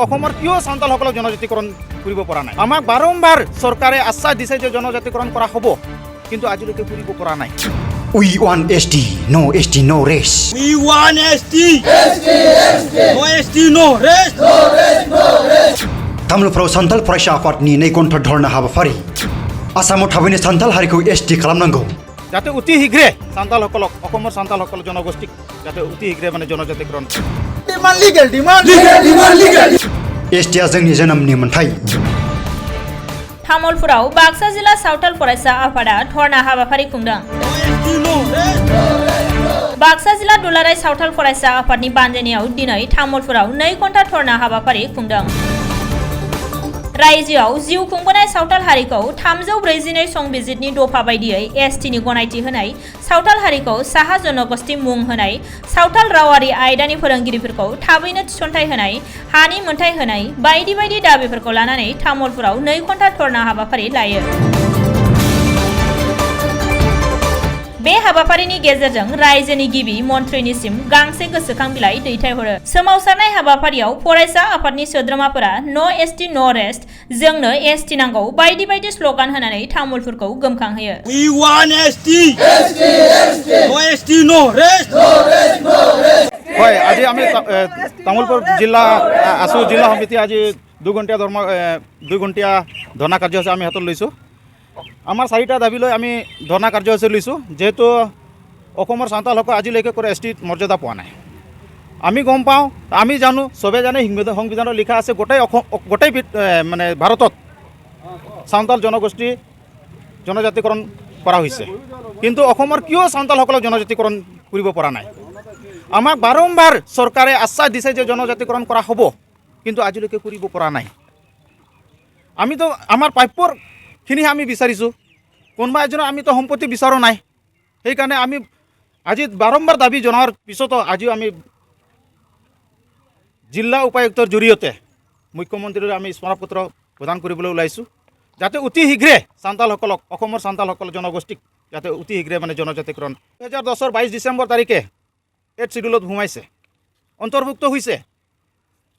অসমৰ কিয় সান্তালসকলক জনজাতিকৰণ কৰিব পৰা নাই? আমাক বাৰম্বাৰ চৰকাৰে আশ্বাস দিছে যে জনজাতিকৰণ কৰা হ'ব, কিন্তু আজিলৈকে কৰিব পৰা নাই। We want ST, no ST, no race. We want ST. No ST, no rest. तामुलपुराव सान्ताल फरायसा आफादनि 2 घन्टा धरना हाबाफारि। आसामाव थाबैनो सान्ताल हारिखौ ST खालामनांगौ। যাতে অতি শীঘ্ৰে সান্তালসকলক অসমৰ সান্তালসকল জনগোষ্ঠীক যাতে অতি শীঘ্ৰে জনজাতিকৰণ Demand legal. STआ जोंनि जोनोमनि मोन्थाइ। तामुलपुराव बाक्सा जिल्ला सावथाल फरायसा आफादा धरना हाबाफारि खुंदों। No ST, no rest. Baksa जिल्ला दुलाराय सावथाल फरायसा आफादनि बानजायनायाव दिनै तामुलपुराव 2 घन्टा धरना हाबाफारि खुंदों। रायजोआव जिउ खुंबोनाय सावथाल हारिखौ 342 संबिजितनि दफा बायदियै STनि गनायथि होनाय, सावथाल हारिखौ साहा जनगोष्ठी मुं होनाय, सावथाल रावारि आयदानि फोरोंगिरिफोरखौ थाबैनो थिसनथाइ होनाय, हानि मोनथाइ होनाय बायदि बायदि दाबिफोरखौ लानानै तामुलपुराव 2 घन्टा धरना हाबाफारि लायो। बे हाबाफारिनि गेजेरजों रायजोनि गिबि मन्थ्रिनिसिम गांसे गोसोखां बिलाइ दैथायहरो। सोमावसारनाय हाबाफारियाव फरायसा आफादनि सोद्रोमाफोरा नो एसटी नो रेस्ट, जोंनो एसटी नांगौ बायदि बायदि स्लगान होनानै तामुलपुरखौ गोमखांहोयो। We want ST. No ST, no rest. হয়, আজি আমি তামুলপুৰ জিলা আছু জিলা সমিতি আজি 2 ঘণ্টীয়া ধৰ্ণা কাৰ্যসূচী আমি হাতত লৈছোঁ। আমাৰ 4টা দাবী লৈ আমি ধৰ্ণা কাৰ্যসূচী লৈছোঁ, যেহেতু অসমৰ সান্তালসকল আজিলৈকে কৰে এছটিত মৰ্যাদা পোৱা নাই। আমি গম পাওঁ, আমি জানো, চবে জানে, সংবিধানত লিখা আছে গোটেই ভাৰতত সান্তাল জনগোষ্ঠী জনজাতিকৰণ কৰা হৈছে, কিন্তু অসমৰ কিয় সান্তালসকলক জনজাতিকৰণ কৰিব পৰা নাই? আমাক বাৰম্বাৰ চৰকাৰে আশ্বাস দিছে যে জনজাতিকৰণ কৰা হ'ব, কিন্তু আজিলৈকে কৰিব পৰা নাই। আমিতো আমাৰ প্ৰাপ্যৰখিনি আমি বিচাৰিছোঁ, কোনোবা এজনৰ আমিতো সম্পত্তি বিচাৰোঁ নাই। সেইকাৰণে আমি আজি বাৰম্বাৰ দাবী জনোৱাৰ পিছতো আজিও আমি জিলা উপায়ুক্তৰ জৰিয়তে মুখ্যমন্ত্ৰীৰ আমি স্মাৰকপত্ৰ প্ৰদান কৰিবলৈ ওলাইছোঁ, যাতে অতি শীঘ্ৰে সান্তালসকলক অসমৰ সান্তালসকল জনগোষ্ঠীক যাতে অতি শীঘ্ৰে জনজাতিকৰণ 2010 22 ডিচেম্বৰ তাৰিখে 8 চিডিউলত সোমাইছে, অন্তৰ্ভুক্ত হৈছে।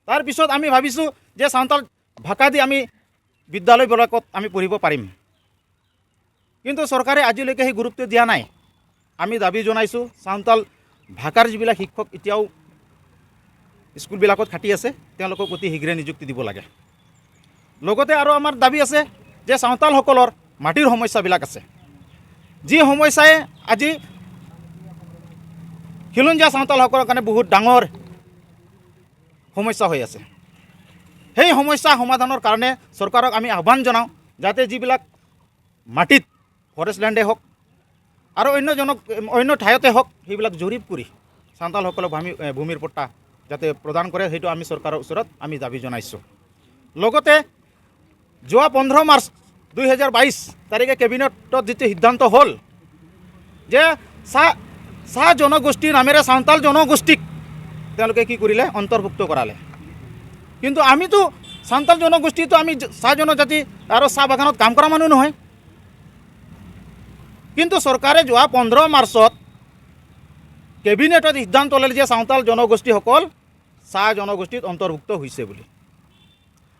তাৰপিছত আমি ভাবিছোঁ যে সান্তাল ভাষা দি আমি বিদ্যালয়বিলাকত আমি পঢ়িব পাৰিম, কিন্তু চৰকাৰে আজিলৈকে সেই গুৰুত্ব দিয়া নাই। আমি দাবী জনাইছোঁ, সান্তাল ভাষাৰ যিবিলাক শিক্ষক এতিয়াও স্কুলবিলাকত খাটি আছে, তেওঁলোকক অতি শীঘ্ৰে নিযুক্তি দিব লাগে। লগতে আৰু আমাৰ দাবী আছে যে সান্তালসকলৰ মাটিৰ সমস্যাবিলাক আছে, যি সমস্যাই আজি খিলঞ্জীয়া সান্তালসকলৰ কাৰণে বহুত ডাঙৰ সমস্যা হৈ আছে। সেই সমস্যা সমাধানৰ কাৰণে চৰকাৰক আমি আহ্বান জনাওঁ, যাতে যিবিলাক মাটিত ফৰেষ্ট লেণ্ডে হওক আৰু অন্য ঠাইতে হওক, সেইবিলাক জৰীপ কৰি সান্তালসকলক ভূমিৰ পট্টা যাতে প্ৰদান কৰে, সেইটো আমি চৰকাৰৰ ওচৰত আমি দাবী জনাইছোঁ। লগতে যোৱা 15 মাৰ্চ 2022 তাৰিখে কেবিনেটত যিটো সিদ্ধান্ত হ'ল যে চাহ জনগোষ্ঠীৰ নামেৰে সান্তাল জনগোষ্ঠীক তেওঁলোকে কি কৰিলে, অন্তৰ্ভুক্ত কৰালে। কিন্তু আমিতো সান্তাল জনগোষ্ঠীটো আমি চাহ জনজাতি আৰু চাহ বাগানত কাম কৰা মানুহ নহয়, কিন্তু চৰকাৰে যোৱা 15 মাৰ্চত কেবিনেটত সিদ্ধান্ত ল'লে যে সান্তাল জনগোষ্ঠীসকল চাহ জনগোষ্ঠীত অন্তৰ্ভুক্ত হৈছে বুলি।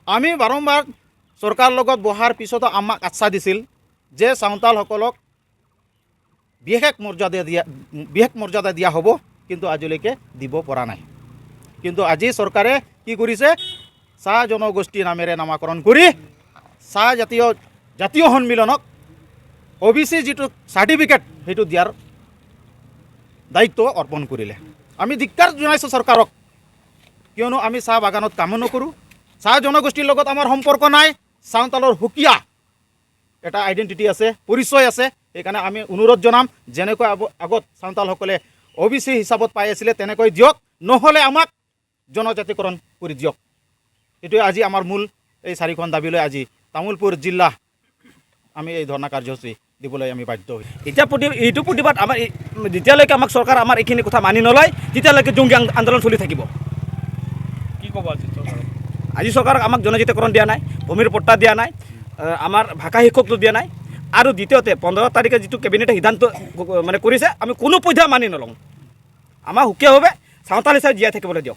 আমি বাৰম্বাৰ চৰকাৰৰ লগত বহাৰ পিছতো আমাক আশ্বাস দিছিল যে সান্তালসকলক বিশেষ মৰ্যাদা দিয়া হ'ব, কিন্তু আজিলৈকে দিব পৰা নাই। কিন্তু আজি চৰকাৰে কি কৰিছে, চাহ জনগোষ্ঠী নামেৰে নামাকৰণ কৰি চাহ জাতীয় সন্মিলনক OBC যিটো চাৰ্টিফিকেট সেইটো দিয়াৰ দায়িত্ব অৰ্পণ কৰিলে। আমি ধিক্কাৰ জনাইছোঁ চৰকাৰক, কিয়নো আমি চাহ বাগানত কাম নকৰোঁ, চাহ জনগোষ্ঠীৰ লগত আমাৰ সম্পৰ্ক নাই। সান্তালৰ সুকীয়া এটা আইডেণ্টিটি আছে, পৰিচয় আছে। সেইকাৰণে আমি অনুৰোধ জনাম, যেনেকৈ আগত সান্তালসকলে OBC হিচাপত পাই আছিলে তেনেকৈ দিয়ক, নহ'লে আমাক জনজাতিকৰণ কৰি দিয়ক। এইটোৱে আজি আমাৰ মূল এই 4খন দাবী লৈ আজি তামুলপুৰ জিলা আমি এই ধৰ্ণা কাৰ্যসূচী দিবলৈ আমি বাধ্য হৈছোঁ। এইটো প্ৰতিবাদ আমাৰ যেতিয়ালৈকে আমাক চৰকাৰ আমাৰ এইখিনি কথা মানি নলয়, তেতিয়ালৈকে জংগী আন্দোলন চলি থাকিব। কি ক'ব আজি চৰকাৰক আমাক জনজাতিকৰণ দিয়া নাই, ভূমিৰ পট্টা দিয়া নাই, আমাৰ ভাষা শিক্ষকটো দিয়া নাই, আৰু দ্বিতীয়তে 15 তাৰিখে যিটো কেবিনেটে সিদ্ধান্ত কৰিছে, আমি কোনো পধ্যে মানি নলওঁ। আমাৰ সুকীয়াভাৱে সাঁওতাল হিচাপে জীয়াই থাকিবলৈ দিয়ক।